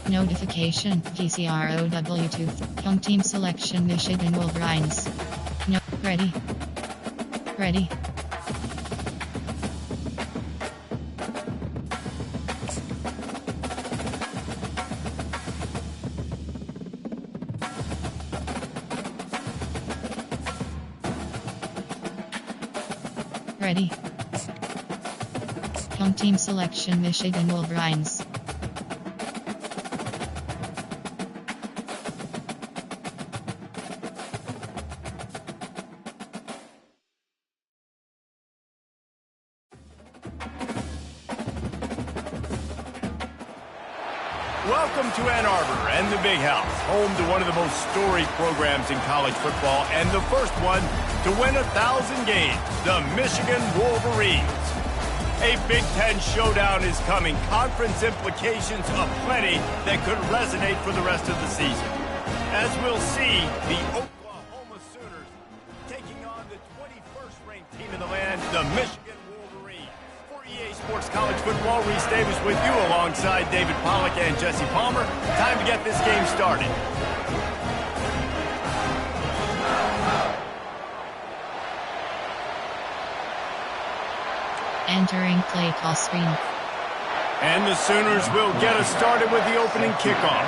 Notification, PCROW2, Home Team Selection Michigan Wolverines. No, ready. Ready. Ready. Home Team Selection Michigan Wolverines. Welcome to Ann Arbor and the Big House, home to one of the most storied programs in college football and the first one to win 1,000 games, the Michigan Wolverines. A Big Ten showdown is coming, conference implications aplenty that could resonate for the rest of the season. As we'll see, the Oklahoma Sooners taking on the 21st ranked team in the land, the Michigan Wolverines. For EA Sports College Football, Reese Davis with you alongside David Pollack and Jesse Palmer. Time to get this game started. Entering play call screen. And the Sooners will get us started with the opening kickoff.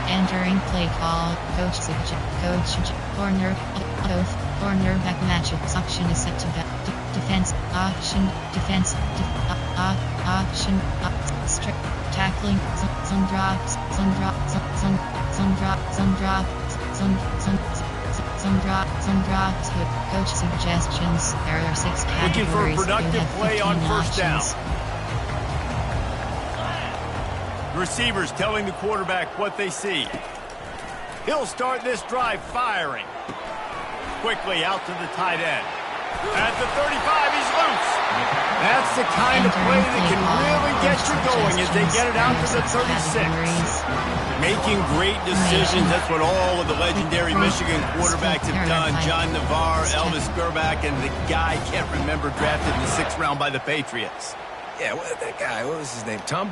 Entering play call, coach cornerback matchup option is set to defense option strip tackling some drops coach suggestions. There are 6 categories. Looking for a productive play on first down. Receivers telling the quarterback what they see. He'll start this drive firing. Quickly out to the tight end. At the 35, he's loose. That's the kind of play that can really get you going as they get it out to the 36. Making great decisions, that's what all of the legendary Michigan quarterbacks have done. John Navarre, Elvis Grbac, and the guy, can't remember, drafted in the 6th round by the Patriots. Yeah, that guy, what was his name? Tom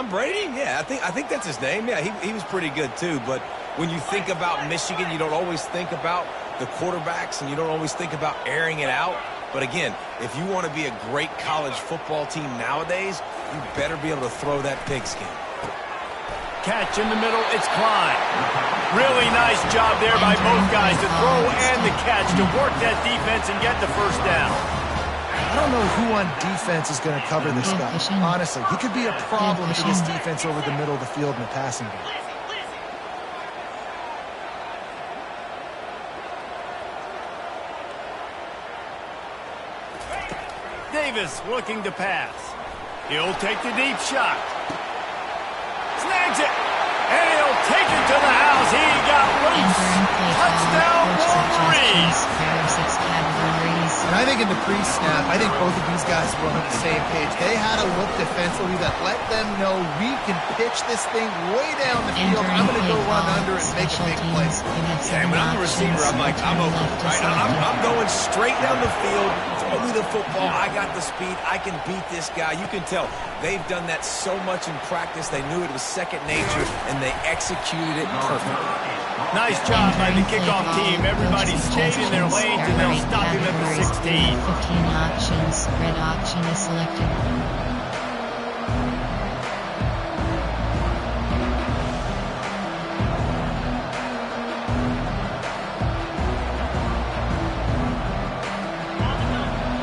Brady? Yeah, I think that's his name. Yeah, he was pretty good too. But when you think about Michigan, you don't always think about the quarterbacks, and you don't always think about airing it out. But again, if you want to be a great college football team nowadays, you better be able to throw that pigskin. Catch in the middle, it's Klein. Really nice job there by both guys to throw and the catch to work that defense and get the first down. I don't know who on defense is going to cover this guy. Honestly, he could be a problem for this defense over the middle of the field in the passing game. Davis looking to pass. He'll take the deep shot. Snags it. And he'll take it to the house. He got loose. Touchdown, Wolverines. And I think in the pre-snap, I think both of these guys were on the same page. They had a look defensively that let them know we can pitch this thing way down the field. I'm going to go run under and make a big play. Yeah, when I'm a receiver, I'm like, I'm open, right? I'm going straight down the field. Throw me the football. I got the speed. I can beat this guy. You can tell they've done that so much in practice. They knew it was second nature, and they executed it perfectly. Nice job by the kickoff team. Everybody stayed in their lanes, and they'll stop him at the 16. 15 options. Red option is selected.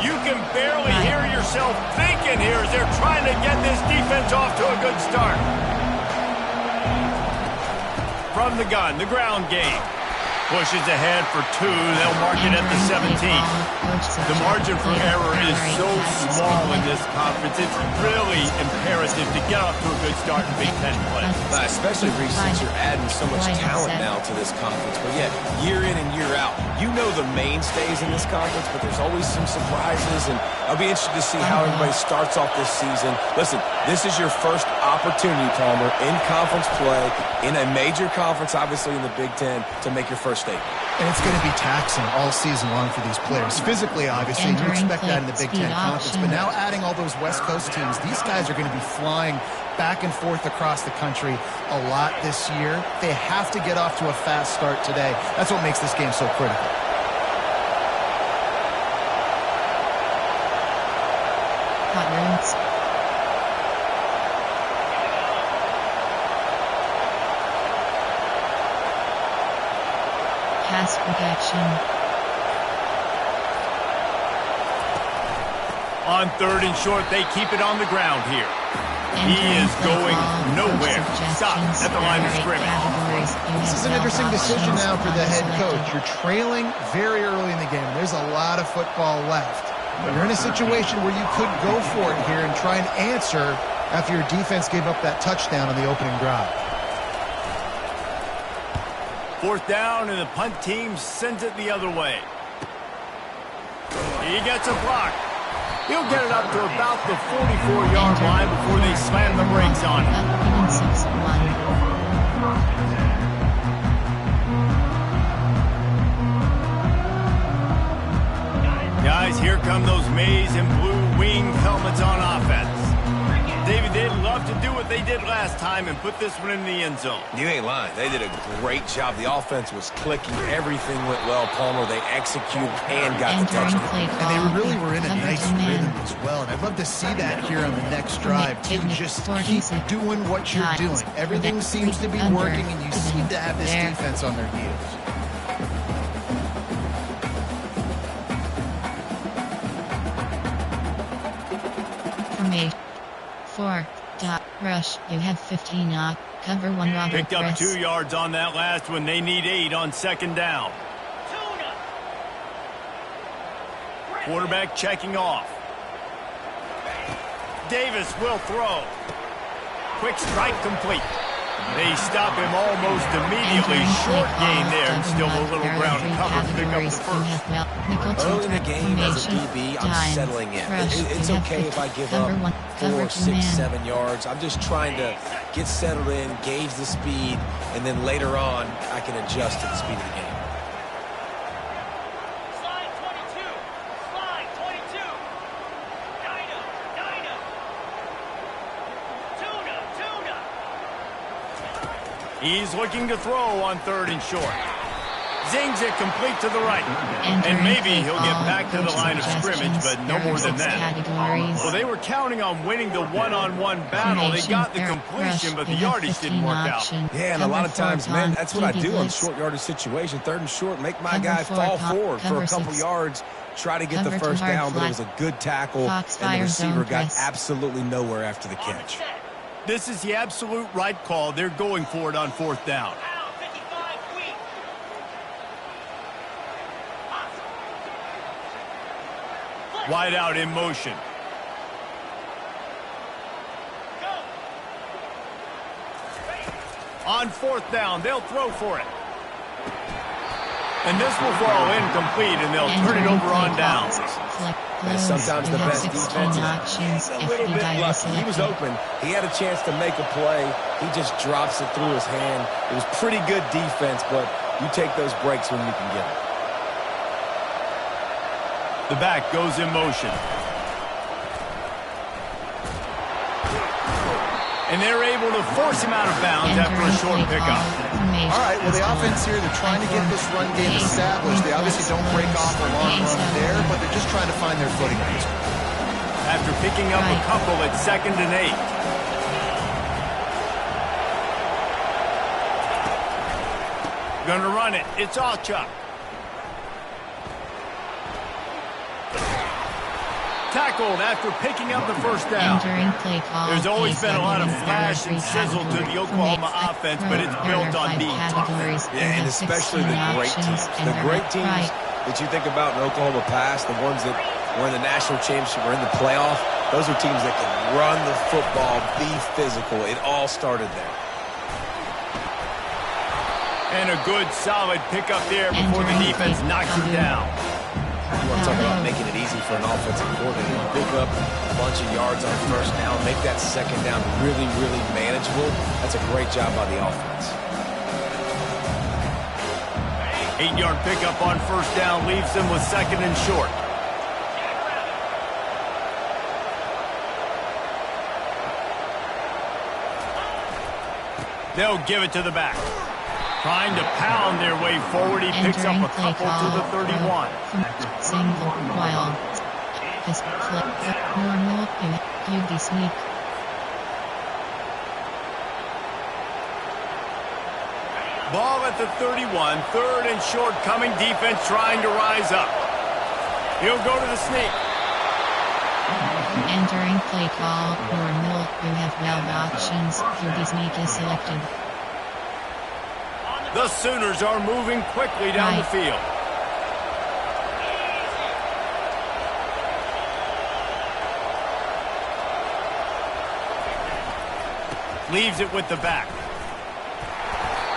You can barely hear yourself thinking here as they're trying to get this defense off to a good start. From the gun, the ground game. Pushes ahead for 2. They'll mark it at the 17. The margin for error is so small in this conference. It's really imperative to get off to a good start in Big Ten play. Especially, Reese, since you're adding so much talent now to this conference. But yeah, year in and year out, you know the mainstays in this conference, but there's always some surprises. And I'll be interested to see how everybody starts off this season. Listen, this is your first opportunity, Palmer, in conference play, in a major conference, obviously in the Big Ten, to make your first first statement. And it's going to be taxing all season long for these players. Physically, obviously, you expect that in the Big Ten Conference. But now adding all those West Coast teams, these guys are going to be flying back and forth across the country a lot this year. They have to get off to a fast start today. That's what makes this game so critical. Hot roots. Pass protection. On 3rd and short, they keep it on the ground here. He is going nowhere. Stop at the line of scrimmage. This is an interesting decision now for the head coach. You're trailing very early in the game. There's a lot of football left. But you're in a situation where you could go for it here and try and answer after your defense gave up that touchdown on the opening drive. 4th down, and the punt team sends it the other way. He gets a block. He'll get it up to about the 44-yard line before they slam the brakes on him. Guys, here come those maize and blue winged helmets on offense. David, they'd love to do what they did last time and put this one in the end zone. You ain't lying. They did a great job. The offense was clicking. Everything went well, Palmer. They executed and got the touchdown. And they really were in a nice rhythm as well. And I'd love to see that here on the next drive, too. Just keep doing what you're doing. Everything seems to be working, and you seem to have this defense on their heels. Formation. 4. Rush. You have 15 up. Cover 1 Robert. Picked up 2 yards on that last one. They need 8 on 2nd down. Quarterback checking off. Davis will throw. Quick strike complete. They stop him almost immediately. Short gain there, and still a little ground cover to pick up the first. Early in the game as a DB, I'm settling in. It's okay if I give up 4, 6, 7 yards. I'm just trying to get settled in, gauge the speed, and then later on, I can adjust to the speed of the game. He's looking to throw on 3rd and short. Zings it complete to the right. And maybe he'll get back to the line of scrimmage, but no more than that. Well, they were counting on winning the one-on-one battle. They got the completion, but the yardage didn't work out. Yeah, and a lot of times, man, that's what I do on short yardage situation. 3rd and short, make my guy fall forward for a couple yards, try to get the first down, but it was a good tackle, and the receiver got absolutely nowhere after the catch. This is the absolute right call. They're going for it on 4th down. Wide out in motion. On 4th down, they'll throw for it. And this will fall incomplete, and they'll turn it over on downs. And sometimes the best defense is a little bit lucky. He was open. He had a chance to make a play. He just drops it through his hand. It was pretty good defense, but you take those breaks when you can get them. The back goes in motion. And they're able to force him out of bounds after a short pickup. All right, well, the offense here, they're trying to get this run game established. They obviously don't break off a long run there, but they're just trying to find their footing at this point. After picking up a couple at 2nd and 8. Gonna run it. It's all Chuck. Tackled after picking up the first down. There's always been a lot of flash and sizzle to the Oklahoma offense, but it's built on being tough. Yeah, and especially the great teams. The great teams that you think about in Oklahoma past, the ones that were in the national championship or in the playoff, those are teams that can run the football, be physical. It all started there. And a good, solid pickup there before the defense knocks him down. You want to talk about making it easy for an offensive coordinator. Pick up a bunch of yards on 1st down, make that 2nd down really, really manageable. That's a great job by the offense. 8-yard pickup on first down leaves them with second and short. They'll give it to the back. Trying to pound their way forward. He picks up a couple to the 31. Single wild. This flip normal QB sneak. Ball at the 31. Third and short coming. Defense trying to rise up. He'll go to the sneak. Entering play call. Normal. You have 12 options. QB sneak is selected. The Sooners are moving quickly down the field. Leaves it with the back.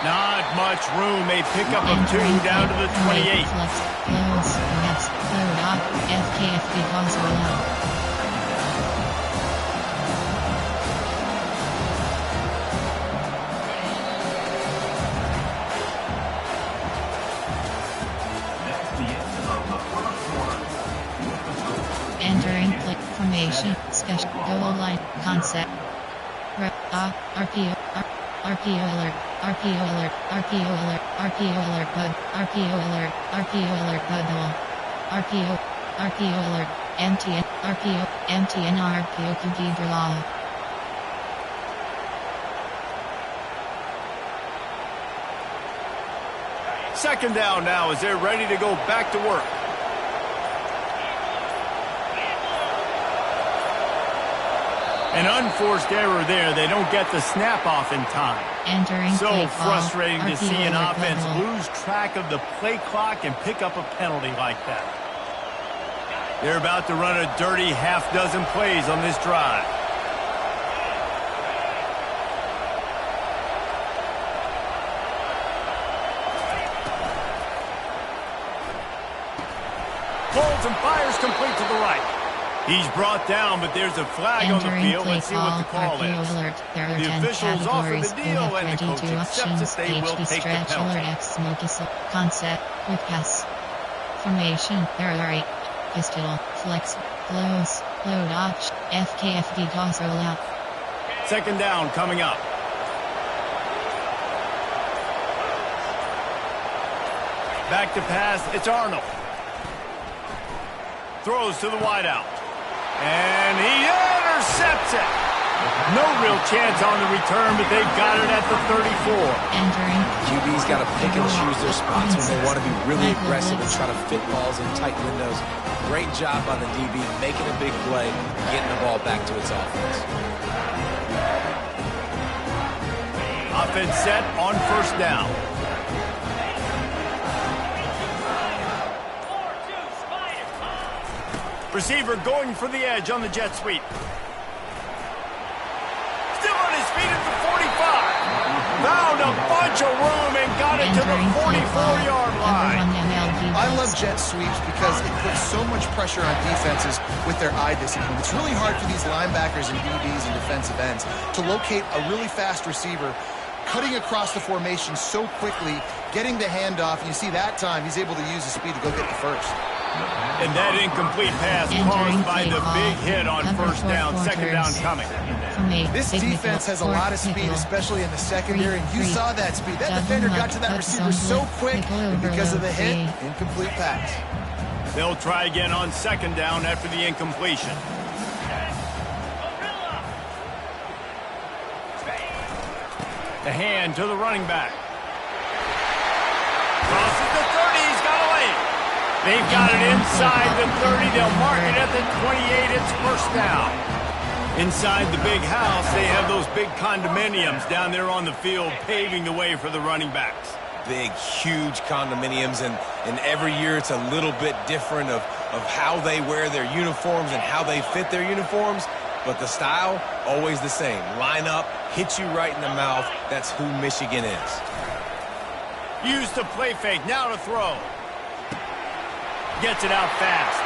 Not much room. They pick up a 2 down to the 28. Entering click formation, special goal line, concept. RPO alert, RPO alert, RPO alert, RPO alert, bug, RPO alert, RPO alert, bug wall, RPO alert, MTN, MTN, RPO computer law. Second down now as they're ready to go back to work. An unforced error there. They don't get the snap off in time. Entering so frustrating to see an offense level. lose track of the play clock and pick up a penalty like that. They're about to run a dirty half-dozen plays on this drive. Holds and fires complete to the right. He's brought down, but there's a flag on the field. Let's see what the call is. Alert. There are The 10 officials offer the categories. deal, and the coach 22 accepts options. that they will HD take the stretch alert penalty. X smoky concept with pass. Formation. There are 8. Pistol. Flex. Close. Load option. FKFD toss roll out. Second down coming up. Back to pass. It's Arnold. Throws to the wideout. And he intercepts it. No real chance on the return, but they've got it at the 34. Entering. QB's got to pick and choose their spots when they want to be really aggressive and try to fit balls in tight windows. Great job by the DB making a big play, getting the ball back to its offense. Offense set on first down. Receiver going for the edge on the jet sweep. Still on his feet at the 45. Found a bunch of room and got it to the 44-yard line. I love jet sweeps because it puts so much pressure on defenses with their eye discipline. It's really hard for these linebackers and DBs and defensive ends to locate a really fast receiver cutting across the formation so quickly, getting the handoff, and you see that time he's able to use his speed to go get the first. And that incomplete pass caused by the big hit on first down. Second down coming. This defense has a lot of speed, especially in the secondary, and you saw that speed. That defender got to that receiver so quick, and because of the hit, incomplete pass. They'll try again on second down after the incompletion. The hand to the running back. Crosses the 30. He's got a lane. They've got it inside the 30. They'll mark it at the 28. It's first down. Inside the big house, they have those big condominiums down there on the field paving the way for the running backs. Big, huge condominiums, and every year it's a little bit different of how they wear their uniforms and how they fit their uniforms. But the style, always the same. Line up, hit you right in the mouth. That's who Michigan is. Use the play fake. Now to throw. Gets it out fast.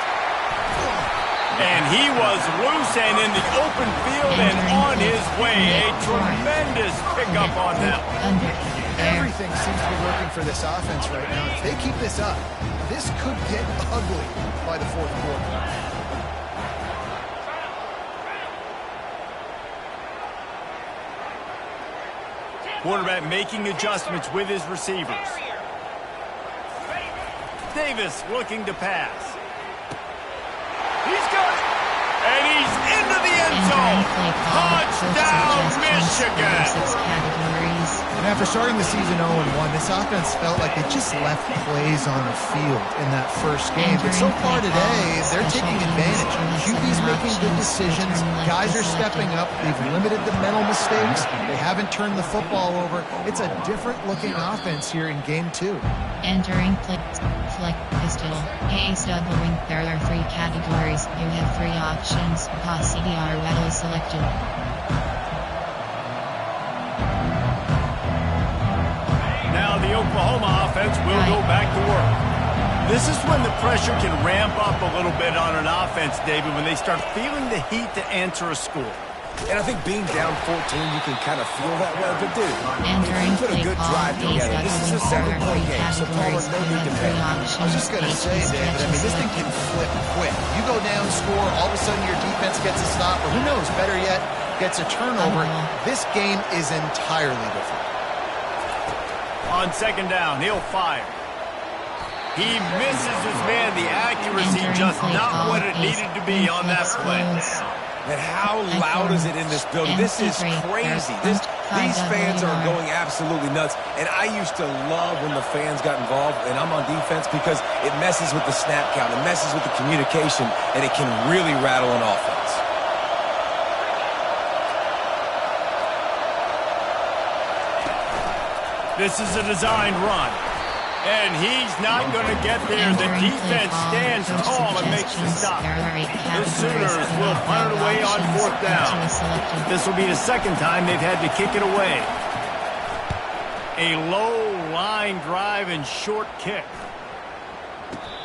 And he was loose and in the open field and on his way. A tremendous pickup on them. Everything seems to be working for this offense right now. If they keep this up, this could get ugly by the fourth quarter. Quarterback making adjustments with his receivers. Davis looking to pass. He's got it. And he's into the end zone. Touchdown, Michigan. And after starting the season 0-1, this offense felt like they just left plays on the field in that first game. But so far today, they're taking advantage. QB's making good decisions. Guys are stepping up. They've limited the mental mistakes. They haven't turned the football over. It's a different-looking offense here in Game 2. Entering flick pistol, ace doubling. There are 3 categories. You have 3 options. Pause CDR readily selected. Now the Oklahoma offense will go back to work. This is when the pressure can ramp up a little bit on an offense, David, when they start feeling the heat to answer a score. And I think being down 14, you can kind of feel that way. But, dude, if you put a good drive together, this is a 7-point game, so Palmer, no need to panic. I was just going to say, David, I mean, this thing can flip quick. You go down, score, all of a sudden your defense gets a stop, or who knows, better yet, gets a turnover. This game is entirely different. On second down, he'll fire. He misses his man. The accuracy just not what it needed to be on that play. And how loud is it in this building? This is crazy. These fans are going absolutely nuts. And I used to love when the fans got involved, and I'm on defense, because it messes with the snap count, it messes with the communication, and it can really rattle an offense. This is a designed run. And he's not going to get there. The defense stands tall and makes the stop. The Sooners will punt it away on 4th down. This will be the second time they've had to kick it away. A low line drive and short kick.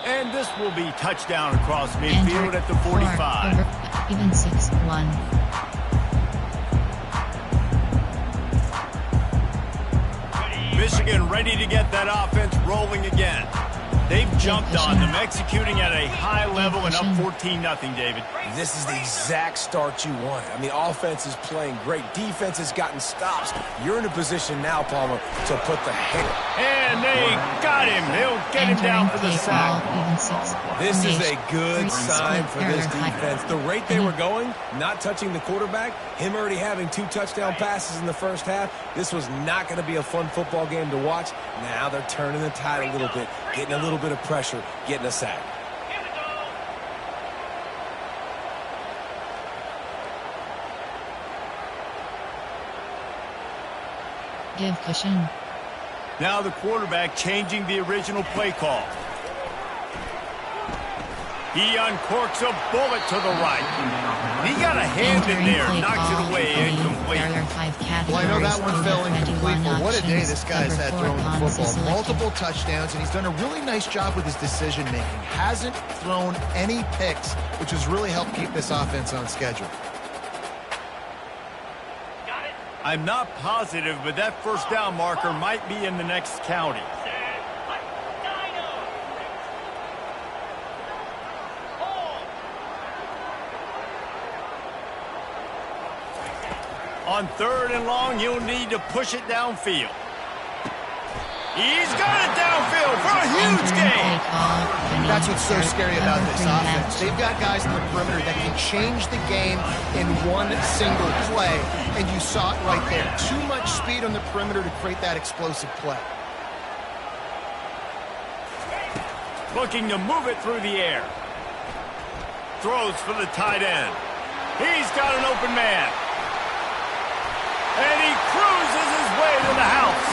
And this will be touchdown across midfield at the 45. Even 6-1. Michigan ready to get that offense rolling again. They've jumped on them, executing at a high level and up 14-0, David. This is the exact start you want. I mean, offense is playing great. Defense has gotten stops. You're in a position now, Palmer, to put the hammer. And they got him. They'll get him down for the sack. This is a good sign for this defense. The rate they were going, not touching the quarterback, him already having 2 touchdown passes in the first half, this was not going to be a fun football game to watch. Now they're turning the tide a little bit, getting a little bit of pressure, getting a sack. Give cushion. Now the quarterback changing the original play call. He uncorks a bullet to the right. He got a hand in there, knocks it away, incomplete. Well, I know that one fell incomplete, but what a day this guy's had throwing the football. Multiple touchdowns, and he's done a really nice job with his decision-making. Hasn't thrown any picks, which has really helped keep this offense on schedule. I'm not positive, but that first down marker might be in the next county. On 3rd and long, you'll need to push it downfield. He's got it downfield for a huge gain. That's what's so scary about this offense. They've got guys in the perimeter that can change the game in one single play, and you saw it right there. Too much speed on the perimeter to create that explosive play. Looking to move it through the air. Throws for the tight end. He's got an open man. And he cruises his way to the house.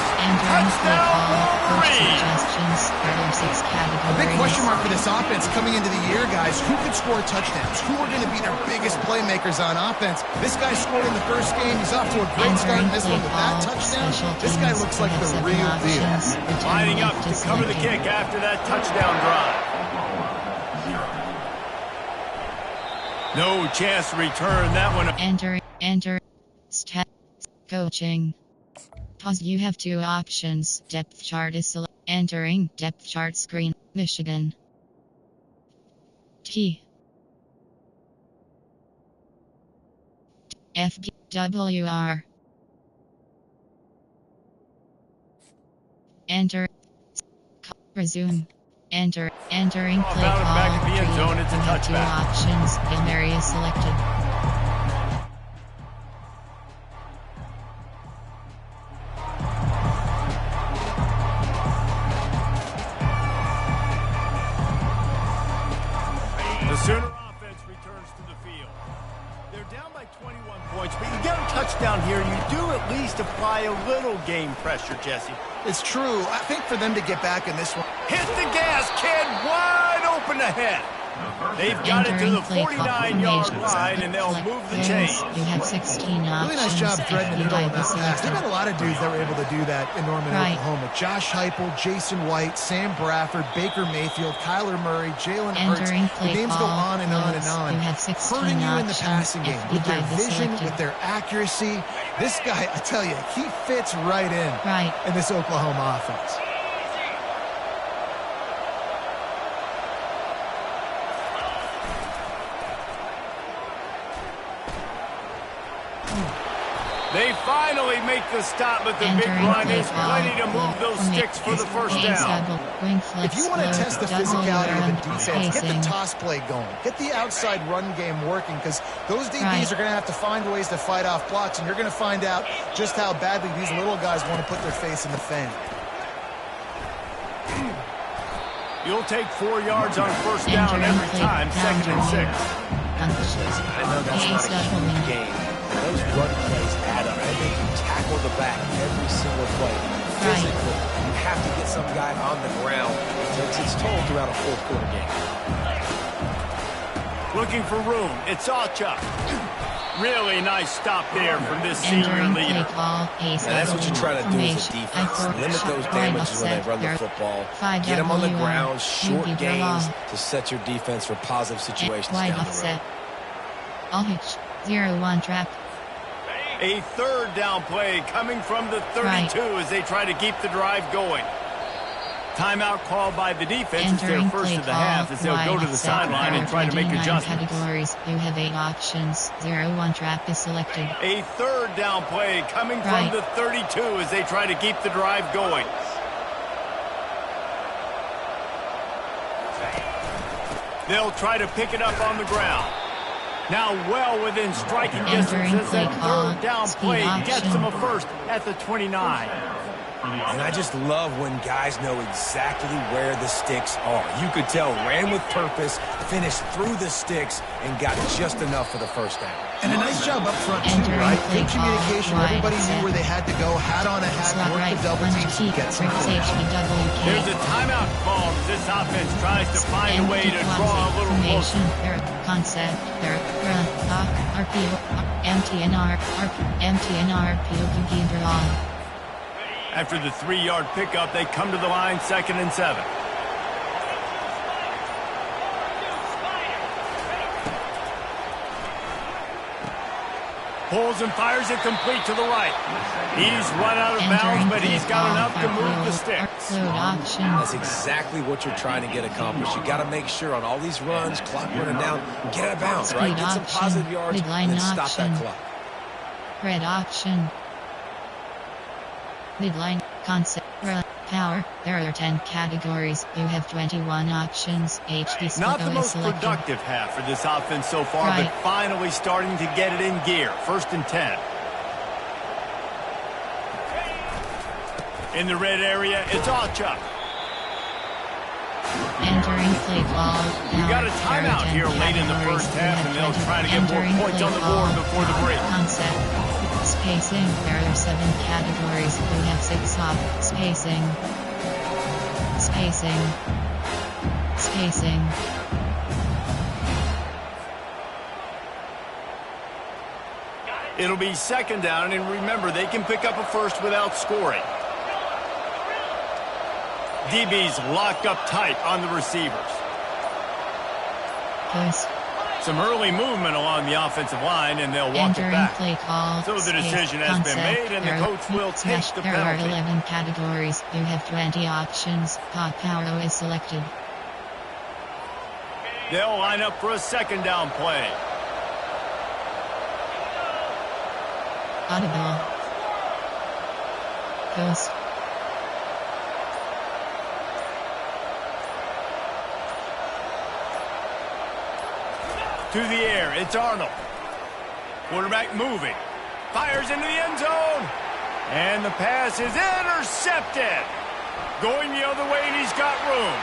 Touchdown, Wolverines. A big question mark for this offense coming into the year, guys. Who could score touchdowns? Who are going to be their biggest playmakers on offense? This guy scored in the first game. He's off to a great start in this one with that touchdown. This guy looks like the real deal. Lining up to cover the kick after that touchdown drive. No chance to return that one. Enter. Step. Coaching. Pause. You have two options. Depth chart is select. Entering depth chart screen. Michigan. T. F. W. R. Enter. Resume. Entering play call. Back in the end zone. It's a touchback. Two options. Game area selected. The Sooner offense returns to the field. They're down by 21 points, but you get a touchdown here, you do at least apply a little game pressure, Jesse. It's true. I think for them to get back in this one. Hit the gas, kid, wide open ahead. They've got it to the 49-yard line, and they'll move the chains. You have 16 options. Really nice job threading the middle in that pass. They've had a lot of dudes that were able to do that in Norman, Oklahoma. Josh Heupel, Jason White, Sam Bradford, Baker Mayfield, Kyler Murray, Jalen Hurts. The names go on and on and on. You have 16 hurting you in the options passing game with their vision, with their accuracy. This guy, I tell you, he fits right in this Oklahoma offense. They finally make the stop, but the big run is plenty to move those sticks for the first down. If you want to test the physicality of a defense, get the toss play going. Get the outside run game working, because those DBs are going to have to find ways to fight off blocks, and you're going to find out just how badly these little guys want to put their face in the fan. You'll take 4 yards on first down every time, 2nd and 6. I know that's not a huge game. Those run plays add up. They make you tackle the back every single play. Physically, you have to get some guy on the ground. It takes its toll throughout a fourth-quarter game. Looking for room. It's Alchuk. Really nice stop there from this senior leader. And that's what you try to do as a defense. Limit those damages when they run the football. Get them on the ground, short gains to set your defense for positive situations down the road. All hitch. 0-1 trap. A third down play coming from the 32 as they try to keep the drive going. Timeout called by the defense. It's their first of the half as they'll go to the sideline and try to make adjustments. Categories. You have 8 options. 0-1 trap is selected. A third down play coming from the 32 as they try to keep the drive going. They'll try to pick it up on the ground. Now well within striking distance as that third down play gets them a first at the 29. And I just love when guys know exactly where the sticks are. You could tell ran with purpose, finished through the sticks, and got just enough for the first down. And a nice job up front, too, right? Good communication. Everybody knew where they had to go, hat on a hat, work the double teams to get some points. There's a timeout called as this offense tries to find a way to draw a little closer. Concept, RPO, MTNR, POQ draw. After the 3-yard pickup, they come to the line, 2nd and 7. Pulls and fires it complete to the right. He's run out of bounds, but he's got enough to move the sticks. That's exactly what you're trying to get accomplished. You got to make sure on all these runs, clock running down, get out of bounds, right? Get some positive yards, and then stop that clock. Red option. Midline, concept, power. There are 10 categories. You have 21 options. HD Not the most productive half for this offense so far, but finally starting to get it in gear. 1st and 10. In the red area, it's Alchuk. Entering play ball. We got a timeout here late in the first half, and they'll try to get more points on the board before the break. Concept. Spacing. There are 7 categories. We have 6 op. Spacing. It'll be 2nd down, and remember, they can pick up a first without scoring. DB's locked up tight on the receivers. Some early movement along the offensive line, and they'll walk it back. Play call, so the decision has been made, and the coach will take the There penalty. are 11 categories. You have 20 options. Top arrow is selected. They'll line up for a second down play. Audible. Ghost. To the air, it's Arnold. Quarterback moving. Fires into the end zone. And the pass is intercepted. Going the other way, and he's got room.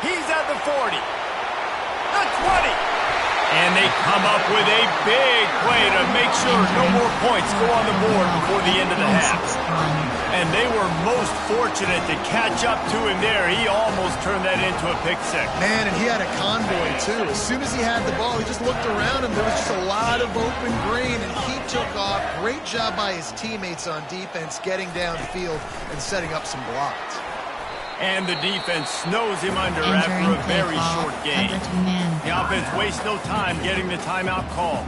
He's at the 40. The 20. And they come up with a big play to make sure no more points go on the board before the end of the half. And they were most fortunate to catch up to him there. He almost turned that into a pick six. Man, and he had a convoy, too. As soon as he had the ball, he just looked around him. There was just a lot of open green, and he took off. Great job by his teammates on defense getting downfield and setting up some blocks. And the defense snows him under after a very short game. The offense wastes no time getting the timeout call.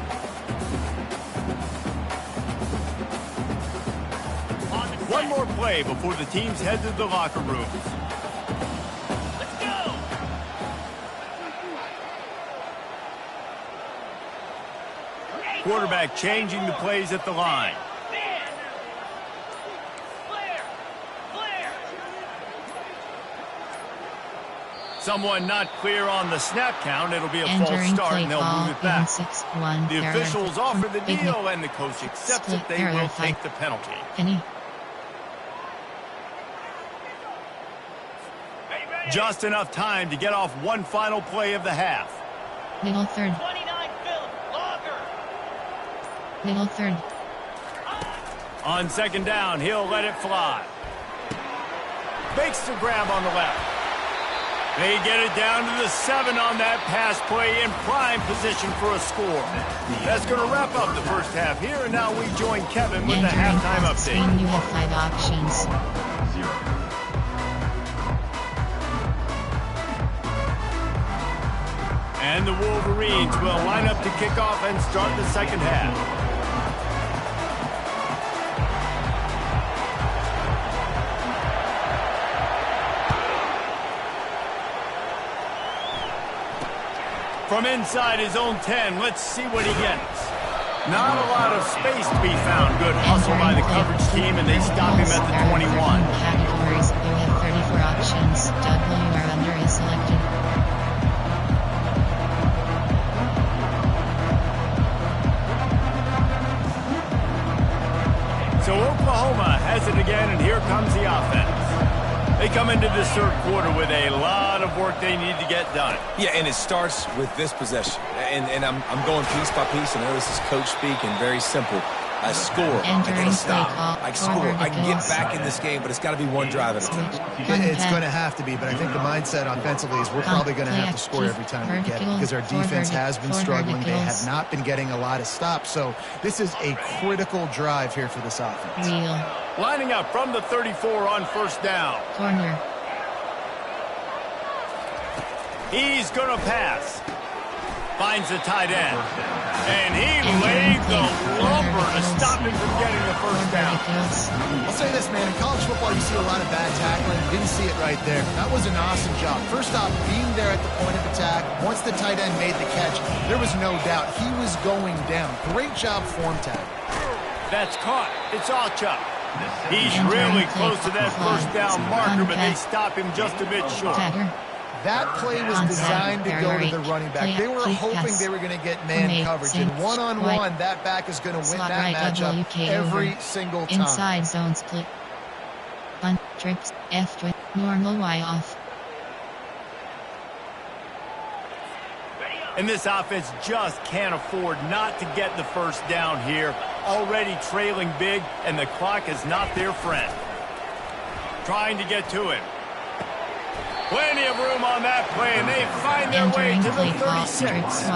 One more play before the teams head to the locker rooms. Let's go! Quarterback changing the plays at the line. Someone not clear on the snap count. It'll be a false start, and they'll move it back. The officials offer the deal, and the coach accepts it. They will take the penalty. Just enough time to get off one final play of the half. Middle third. 29 Phillips, longer. Middle third. On second down, he'll let it fly. Makes the grab on the left. They get it down to the 7 on that pass play in prime position for a score. That's going to wrap up the first half here, and now we join Kevin with the halftime update. You have 5 options. And the Wolverines will line up to kick off and start the second half. From inside his own 10, let's see what he gets. Not a lot of space to be found. Good hustle by the coverage team, and they stop him at the 21. Categories. You have 34 options. W or under is selected. So Oklahoma has it again, and here comes the offense. They come into this third quarter with a lot of work they need to get done. Yeah, and it starts with this possession. And I'm going piece by piece. I know this is coach speak and very simple. I score. I gotta stop. I score. I can get back in this game, but it's got to be one drive at a time. It's going to have to be, but I think the mindset offensively is we're probably going to have to score every time we get it because our defense has been struggling. They have not been getting a lot of stops. So this is a critical drive here for this offense. Lining up from the 34 on first down. Corner. He's going to pass. Finds the tight end. And he laid the lumber to stop him from getting the first down. I'll say this, man. In college football, you see a lot of bad tackling. You didn't see it right there. That was an awesome job. First off, being there at the point of attack. Once the tight end made the catch, there was no doubt he was going down. Great job form tackle. That's caught. It's Alchuk. He's really close to that first down marker, but they stop him just a bit short. That play was designed to go to the running back. They were hoping they were going to get man coverage. And one-on-one, that back is going to win that matchup every single time. Inside zone split. Bunt, trips, F twist, normal Y off. And this offense just can't afford not to get the first down here. Already trailing big, and the clock is not their friend. Trying to get to him. Plenty of room on that play, and they find their way to the 36.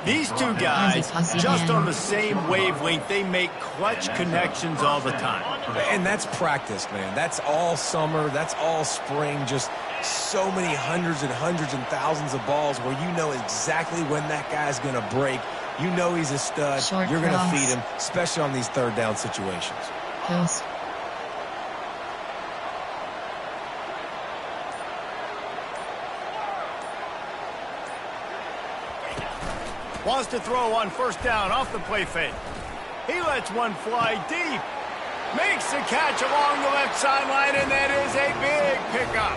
These two guys, just on the same wavelength, they make clutch connections all the time. And that's practice, man. That's all summer. That's all spring. Just so many hundreds and thousands of balls where you know exactly when that guy's going to break. You know he's a stud. You're going to feed him, especially on these third down situations. Post. Wants to throw on first down off the play fake. He lets one fly deep. Makes the catch along the left sideline, and that is a big pickup.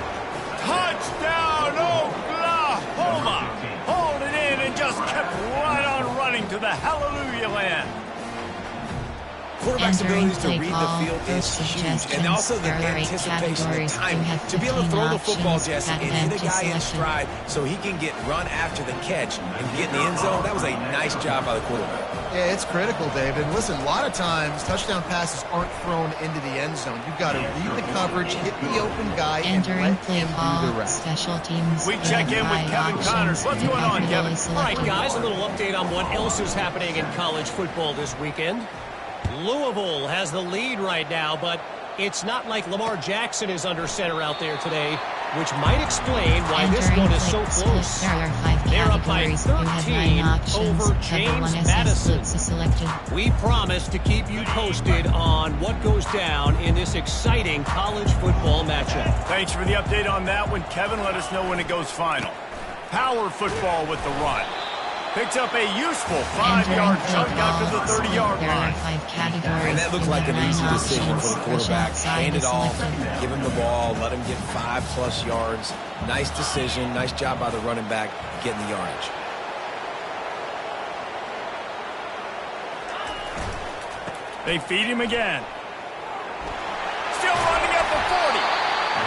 Touchdown, Oklahoma! Hold it in and just kept right on running to the hallelujah land. Quarterback's abilities to read the field is huge, and also the anticipation, the timing. To be able to throw the football, Jesse, and hit a guy in stride so he can get run after the catch and get in the end zone, that was a nice job by the quarterback. Yeah, it's critical, David. Listen, a lot of times, touchdown passes aren't thrown into the end zone. You've got to read the coverage, hit the open guy, and let him do the rest. Special teams. We check in with Kevin Connors. What's going on, Kevin? All right, guys, a little update on what else is happening in college football this weekend. Louisville has the lead right now, but it's not like Lamar Jackson is under center out there today, which might explain why this one is so close. They're up by 13 over James Madison. We promise to keep you posted on what goes down in this exciting college football matchup. Thanks for the update on that one, Kevin. Let us know when it goes final. Power football with the run. Picks up a useful 5-yard chunk out to the 30-yard line. And that looked like an easy decision for the quarterback. Hand it off, give him the ball, let him get 5+ yards. Nice decision. Nice job by the running back getting the yardage. They feed him again. Still running at the 40.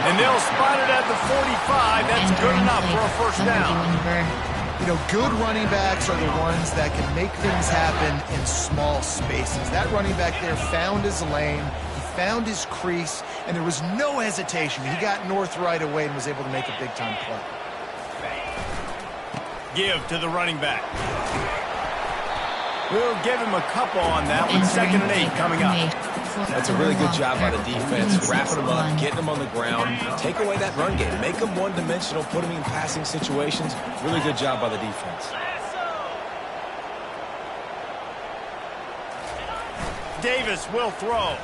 And they'll spot it at the 45. That's good enough for a first down. You know, good running backs are the ones that can make things happen in small spaces. That running back there found his lane, he found his crease, and there was no hesitation. He got north right away and was able to make a big-time play. Give to the running back. We'll give him a couple on that one. 2nd and 8 coming up. That's a really good job by the defense, wrapping them up, getting them on the ground, take away that run game, make them one-dimensional, put them in passing situations. Really good job by the defense. Davis will throw.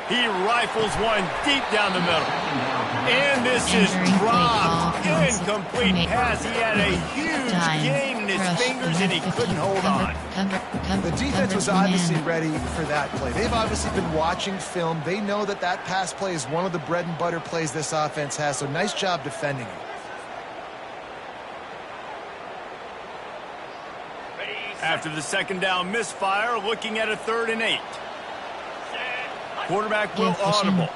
He rifles one deep down the middle. And this is dropped. Incomplete pass. He had a huge gain in his fingers and he couldn't hold on. The defense was obviously ready for that play. They've obviously been watching film. They know that that pass play is one of the bread and butter plays this offense has, so nice job defending it. After the 2nd down misfire, looking at a 3rd and 8. Quarterback will audible.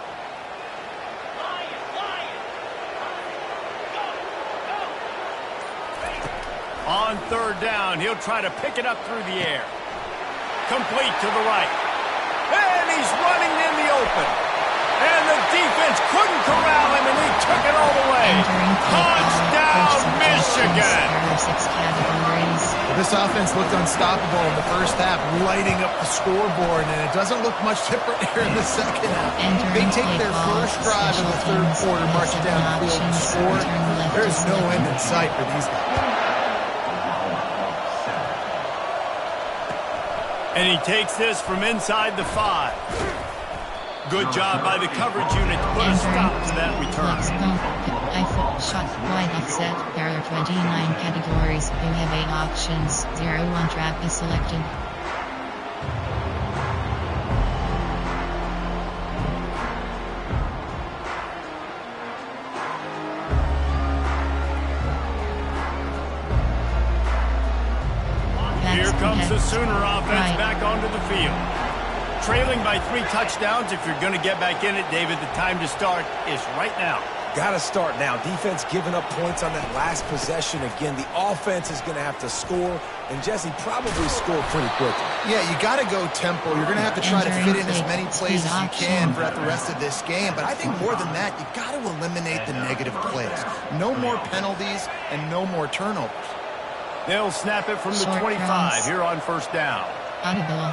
On 3rd down, he'll try to pick it up through the air. Complete to the right. And he's running in the open. And the defense couldn't corral him, and he took it all the way. Touchdown, Michigan! This offense looked unstoppable in the first half, lighting up the scoreboard, and it doesn't look much different here in the second half. They take their first drive in the 3rd quarter, marching down the field and score. There's no end in sight for these guys. And he takes this from inside the 5. Good job by the coverage unit to put a stop to that return. Shot wide offset. There are 29 categories. You have 8 options. 0-1 trap is selected. Here comes the Sooner offense back onto the field. Trailing by 3 touchdowns. If you're going to get back in it, David, the time to start is right now. Got to start now. Defense giving up points on that last possession. Again, the offense is going to have to score, and Jesse probably score pretty quickly. Yeah, you got to go tempo. You're going to have to try to fit in as many plays as you can throughout the rest of this game. But I think more than that, you got to eliminate the negative plays. No more penalties and no more turnovers. They'll snap it from the 25 here on first down. Audible.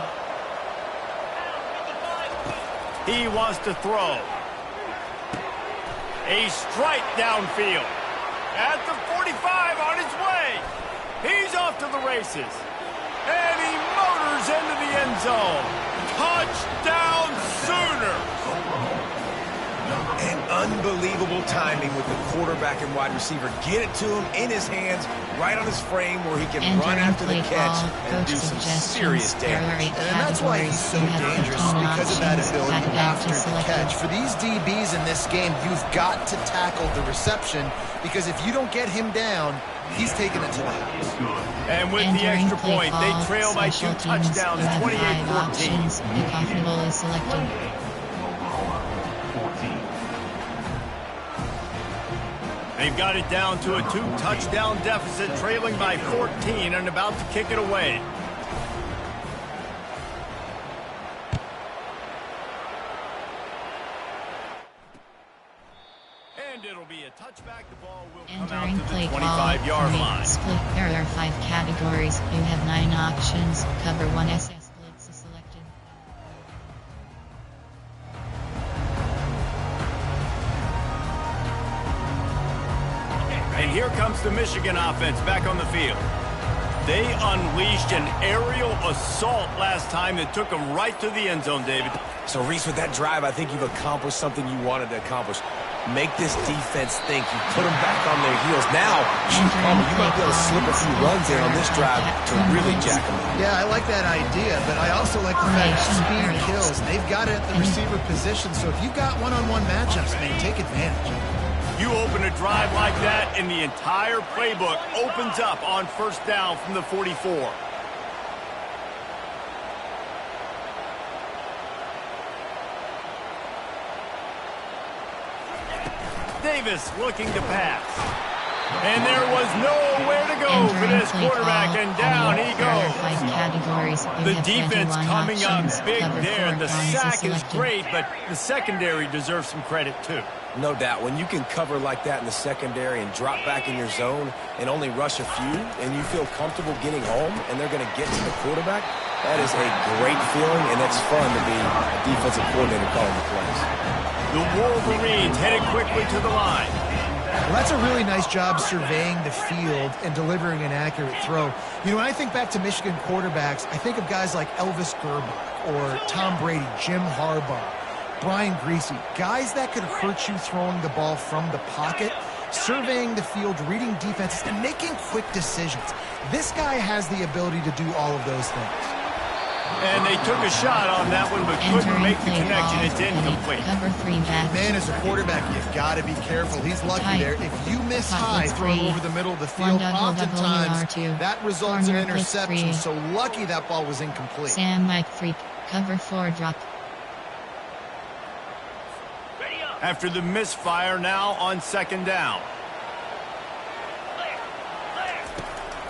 He wants to throw. A strike downfield. At the 45 on his way. He's off to the races. And he motors into the end zone. Touchdown Sooners. And unbelievable timing with the quarterback and wide receiver. Get it to him in his hands, right on his frame where he can run after the catch and do some serious damage. And that's why he's so dangerous, because of that ability after the catch. For these DBs in this game, you've got to tackle the reception, because if you don't get him down, he's taking it to the house. And with the extra point, they trail by 2 touchdowns, 28-14. Profitable is selected. They've got it down to a 2-touchdown deficit, trailing by 14 and about to kick it away. And it'll be a touchback. The ball will come out to the 25-yard line. Split. There are 5 categories. You have 9 options. Cover 1 SS splits is selected. And here comes the Michigan offense back on the field. They unleashed an aerial assault last time that took them right to the end zone, David. So, Reese, with that drive, I think you've accomplished something you wanted to accomplish. Make this defense think. You put them back on their heels. Now, you might be able to slip a few runs in on this drive to really jack them up. Yeah, I like that idea, but I also like the fact that speed kills. They've got it at the receiver position, so if you've got one-on-one matchups, man, take advantage. You open a drive like that, and the entire playbook opens up on first down from the 44. Davis looking to pass. And there was nowhere to go for this quarterback, and down he goes. The defense coming up big there. The sack is great, but the secondary deserves some credit too. No doubt. When you can cover like that in the secondary and drop back in your zone and only rush a few, and you feel comfortable getting home and they're going to get to the quarterback, that is a great feeling, and it's fun to be a defensive coordinator calling the plays. The Wolverines headed quickly to the line. Well, that's a really nice job surveying the field and delivering an accurate throw. You know, when I think back to Michigan quarterbacks, I think of guys like Elvis Gerber or Tom Brady, Jim Harbaugh, Brian Greasy, guys that could hurt you throwing the ball from the pocket, surveying the field, reading defenses, and making quick decisions. This guy has the ability to do all of those things. And they took a shot on that one, but couldn't make the connection. It's incomplete. Man, as a quarterback, you've got to be careful. He's lucky there. If you miss high throwing over the middle of the field, oftentimes that results in interception. So lucky that ball was incomplete. Sam Mike 3, cover 4 drop. After the misfire, now on second down.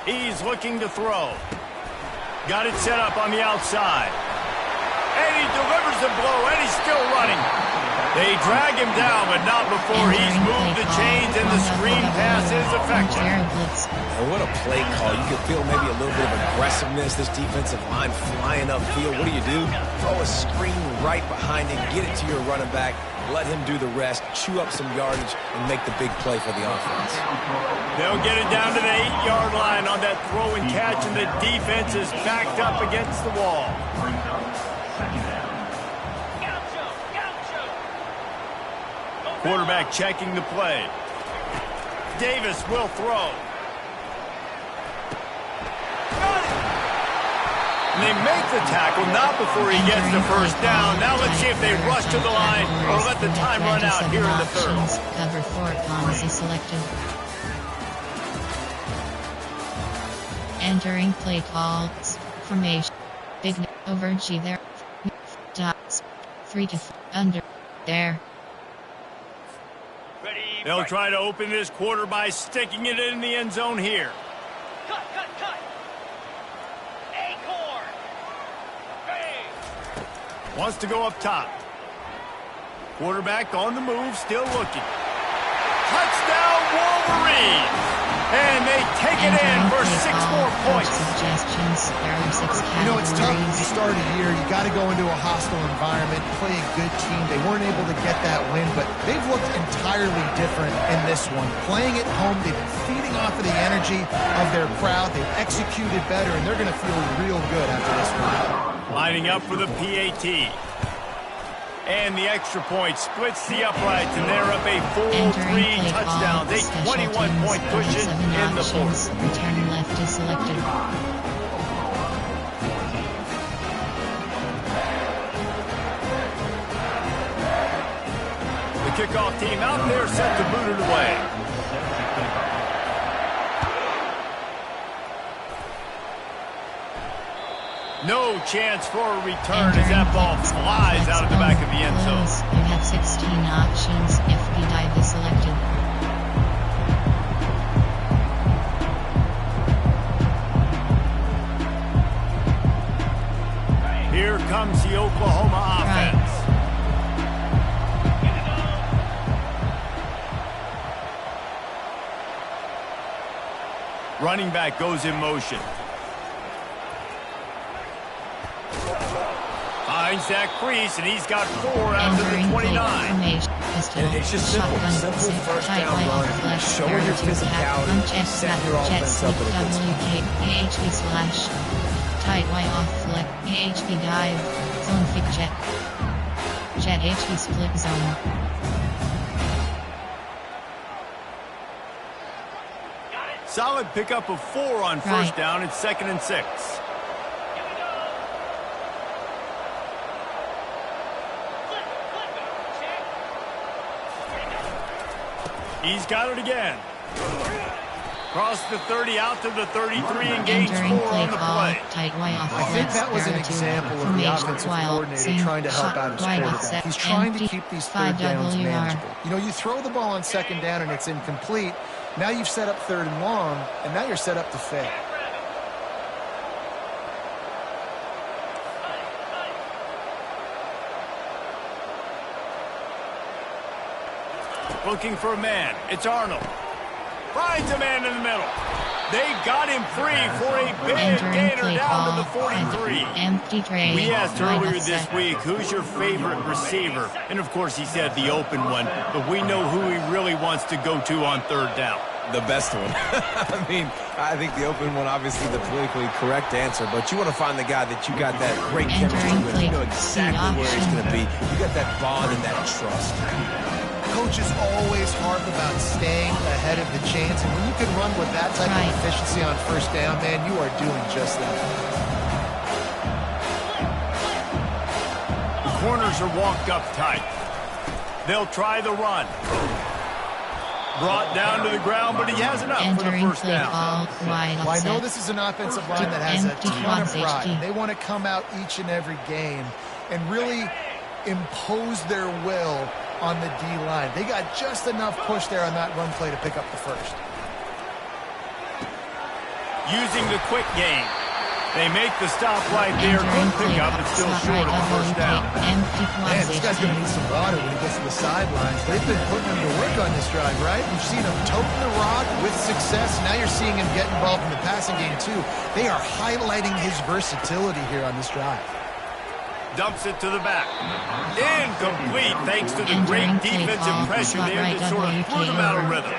He's looking to throw. Got it set up on the outside. And he delivers the blow, and he's still running. They drag him down, but not before he's moved the chains, and the screen pass is effective. And what a play call. You can feel maybe a little bit of aggressiveness. This defensive line flying upfield. What do? Throw a screen right behind him, get it to your running back, let him do the rest, chew up some yardage, and make the big play for the offense. They'll get it down to the 8-yard line on that throw and catch, and the defense is backed up against the wall. Quarterback checking the play. Davis will throw. And they make the tackle, not before he gets the first down. Now let's see if they rush to the line or let the time run out here in the third. Cover 4 pawns is selected. Entering play calls. Formation. Big over G there. Dots. 3 to 4 under. There. Ready, They'll try to open this quarter by sticking it in the end zone here. Cut. Acorn. Bang. Wants to go up top. Quarterback on the move, still looking. Touchdown, Wolverines! And they take it in for 6 more points. Suggestions. There are 6 categories. You know, it's tough to start a year. You got to go into a hostile environment, play a good team. They weren't able to get that win, but they've looked entirely different in this one. Playing at home, they've been feeding off of the energy of their crowd. They've executed better, and they're going to feel real good after this one. Lining up for the PAT. And the extra point splits the uprights, and they're up a full 3 touchdowns. A 21-point cushion in the fourth. Return left is selected. The kickoff team out there set to boot it away. No chance for a return as that ball flies out of the back of the end zone. You have 16 options if the dive is selected. Here comes the Oklahoma offense. Running back goes in motion. Finds that crease, and he's got 4 out of the 29. And it's just simple first down run. Showing your physicality, setting your offense up at a good time. AHP slash. Tight Y off flick. AHP dive. Zone fig jet. Jet HP split zone. Solid pickup of 4 on first down. It's 2nd and 6. He's got it again. Cross the 30 out to the 33 and gains 4 on the play. I think that was an example of the offensive coordinator trying to help out his quarterback. He's trying to keep these third downs manageable. You know, you throw the ball on 2nd down and it's incomplete. Now you've set up 3rd and long, and now you're set up to fail. Looking for a man. It's Arnold. Finds a man in the middle. They got him free for a big gainer down to the 43. Empty tray. We asked earlier this week, who's your favorite receiver? And, of course, he said the open one. But we know who he really wants to go to on 3rd down. The best one. I mean, I think the open one, obviously the politically correct answer, but you want to find the guy that you got that great chemistry with. You know exactly where he's going to be. You got that bond and that trust. Coaches always harp about staying ahead of the chains, and when you can run with that type of efficiency on 1st down, man, you are doing just that. The corners are walked up tight. They'll try the run. Brought down to the ground, but he has enough for the 1st down. Well, I know this is an offensive line that has a ton of pride. They want to come out each and every game and really impose their will on the D-line. They got just enough push there on that run play to pick up the 1st. Using the quick game. They make the stop right there. Good pickup, but still short of the 1st down. Man, this guy's going to need some water when he gets to the sidelines. They've been putting him to work on this drive, right? You've seen him toting the rock with success. Now you're seeing him get involved in the passing game, too. They are highlighting his versatility here on this drive. Dumps it to the back. Incomplete thanks to the great defensive pressure there that sort of threw them out of rhythm.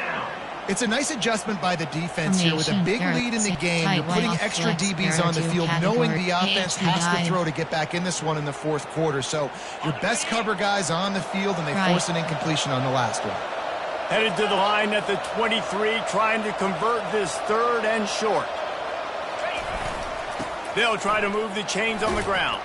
It's a nice adjustment by the defense here with a big lead in the game. You're putting extra DBs on the field, knowing the offense has to throw to get back in this one in the 4th quarter. So your best cover guys on the field, and they force an incompletion on the last one. Headed to the line at the 23, trying to convert this 3rd and short. They'll try to move the chains on the ground.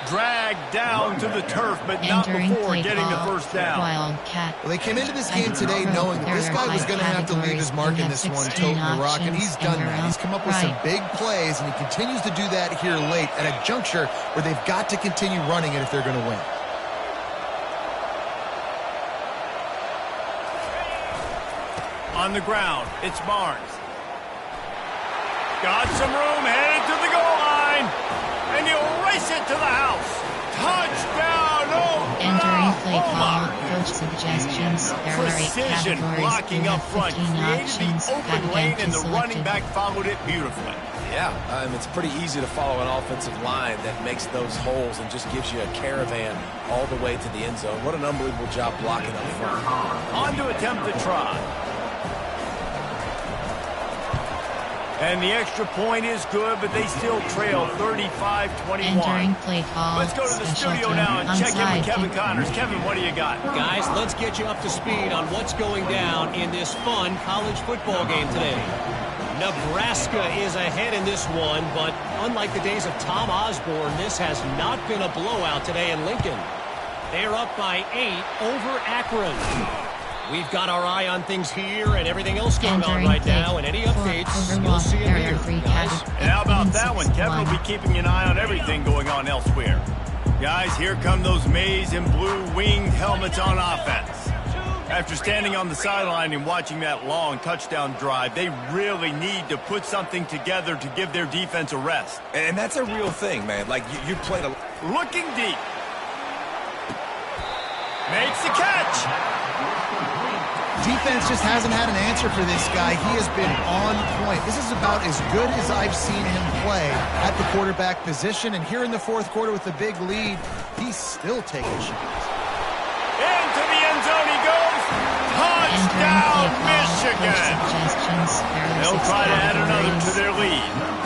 Dragged down to the turf, but not before getting the 1st down. Well, they came into this game today knowing that this guy was going to have to leave his mark in this one, toting the rock, and he's done that. He's come up with some big plays, and he continues to do that here late at a juncture where they've got to continue running it if they're going to win. On the ground, it's Barnes. Got some room, headed to the goal line. And he'll race it to the house. Touchdown! Oh, Entering play oh call, my. coach suggestions. There are 8 Precision categories. blocking You up have front 15 created options. the open Got lane, again and to the select running it. back followed it beautifully. Yeah, it's pretty easy to follow an offensive line that makes those holes and just gives you a caravan all the way to the end zone. What an unbelievable job blocking up front. On to attempt the try. And the extra point is good, but they still trail 35-21. Entering play call. Let's go to the special studio team now and check in onside with Kevin kick. Connors. Kevin, what do you got? Guys, let's get you up to speed on what's going down in this fun college football game today. Nebraska is ahead in this one, but unlike the days of Tom Osborne, this has not been a blowout today in Lincoln. They're up by 8 over Akron. We've got our eye on things here and everything else going on right now, and any updates, you'll see them here, guys. And how about that one? Kevin will be keeping an eye on everything going on elsewhere. Guys, here come those maize and blue winged helmets on offense. After standing on the sideline and watching that long touchdown drive, they really need to put something together to give their defense a rest. And that's a real thing, man. Like, you played a... Looking deep. Makes the catch. Defense just hasn't had an answer for this guy. He has been on point. This is about as good as I've seen him play at the quarterback position. And here in the fourth quarter with the big lead, he's still taking shots. Into the end zone he goes. Touchdown, Michigan. They'll try to add another to their lead.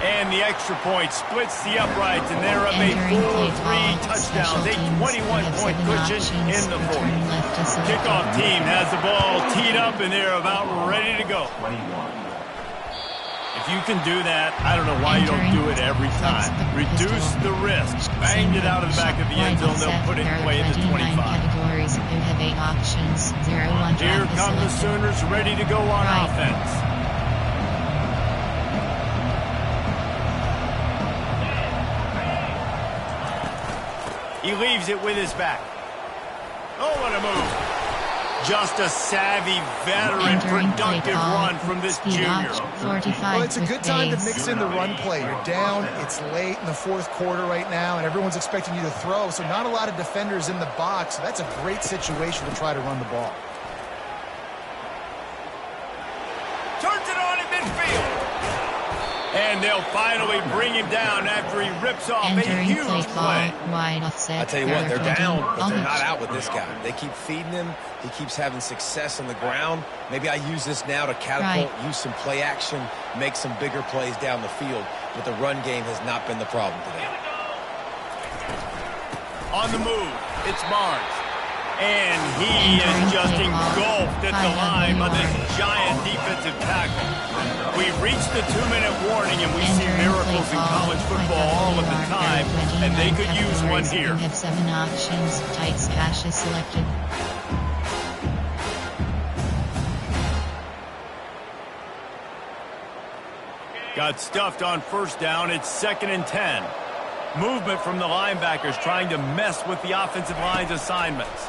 And the extra point splits the uprights, and they're up a 4-3 touchdown. A 21-point cushion in the fourth. Kickoff team has the ball teed up, and they're about ready to go. If you can do that, I don't know why you don't do it every time. Reduce the risk. Bang it out of the back of the end zone. They'll put it in play at the 25. Categories. You have 8 options. 0-1 Here come the Sooners ready to go on offense. He leaves it with his back. Oh, what a move. Just a savvy, veteran, productive run from this junior. Well, it's a good time to mix in the run play. You're down, it's late in the fourth quarter right now, and everyone's expecting you to throw, so not a lot of defenders in the box. So that's a great situation to try to run the ball. Turns it on in midfield. And they'll finally bring him down after he rips off a huge play. I tell you what, they're down, but they're not out with this guy. They keep feeding him. He keeps having success on the ground. Maybe I use this now to catapult, use some play action, make some bigger plays down the field. But the run game has not been the problem today. On the move, it's Barnes. And he is just engulfed at the line by this giant defensive tackle. We've reached the 2-minute warning, and we see miracles in college football all of the time, and they could use one here. You have 7 options. Tights cash is selected. Got stuffed on first down. It's 2nd and 10. Movement from the linebackers trying to mess with the offensive line's assignments.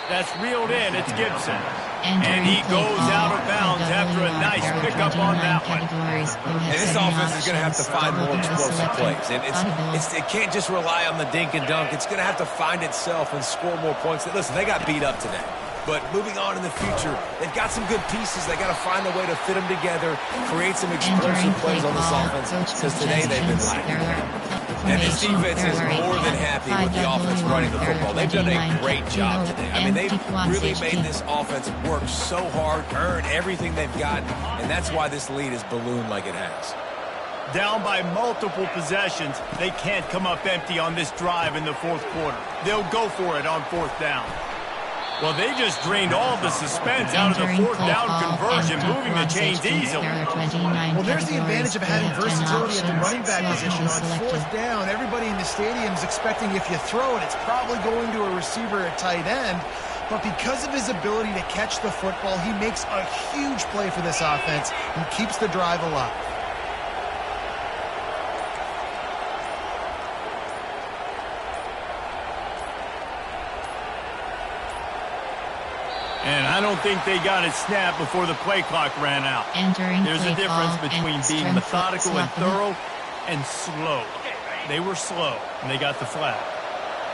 That's reeled in. It's Gibson. And he goes out of bounds after a nice pickup on that one. And this offense is going to have to find more explosive plays. And it can't just rely on the dink and dunk. It's going to have to find itself and score more points. Listen, they got beat up today. But moving on in the future, they've got some good pieces. They got to find a way to fit them together, create some explosive plays on this offense, because today they've been lacking. And this defense is more than happy with the offense running the football. They've done a great job today. I mean, they've really made this offense work so hard, earn everything they've got, and that's why this lead is ballooned like it has. Down by multiple possessions, they can't come up empty on this drive in the fourth quarter. They'll go for it on 4th down. Well, they just drained all the suspense out of the 4th down conversion, moving the chains easily. Well, there's the advantage of having versatility at the running back position. On 4th down, everybody in the stadium is expecting if you throw it, it's probably going to a receiver at tight end. But because of his ability to catch the football, he makes a huge play for this offense and keeps the drive alive. And I don't think they got it snapped before the play clock ran out. Entering There's a play difference call between and being strength methodical and sloppy. thorough and slow. They were slow, and they got the flag.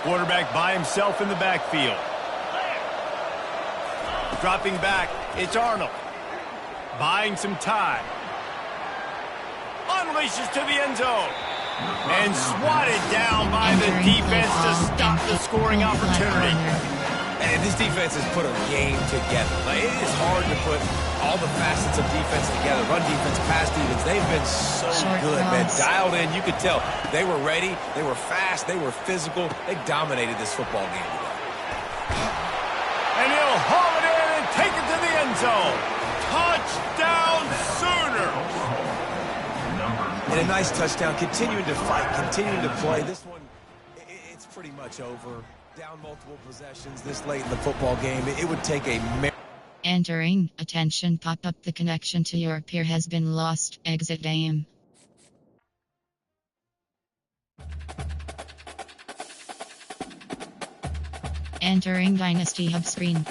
Quarterback by himself in the backfield. Dropping back, it's Arnold. Buying some time. Unleashes to the end zone. And swatted down by the defense to stop the scoring opportunity. And this defense has put a game together. Like, it is hard to put all the facets of defense together. Run defense, pass defense. They've been so good, man. Dialed in. You could tell they were ready. They were fast. They were physical. They dominated this football game today. And he'll haul it in and take it to the end zone. Touchdown Sooners! And a nice touchdown. Continuing to fight. Continuing to play. This one, it's pretty much over. Down multiple possessions this late in the football game. It would take a... Entering, attention, pop up, the connection to your peer has been lost, exit game. Entering Dynasty Hub screen.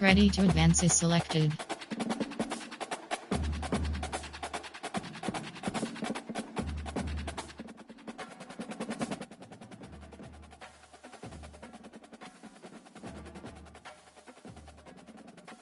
Ready to advance is selected.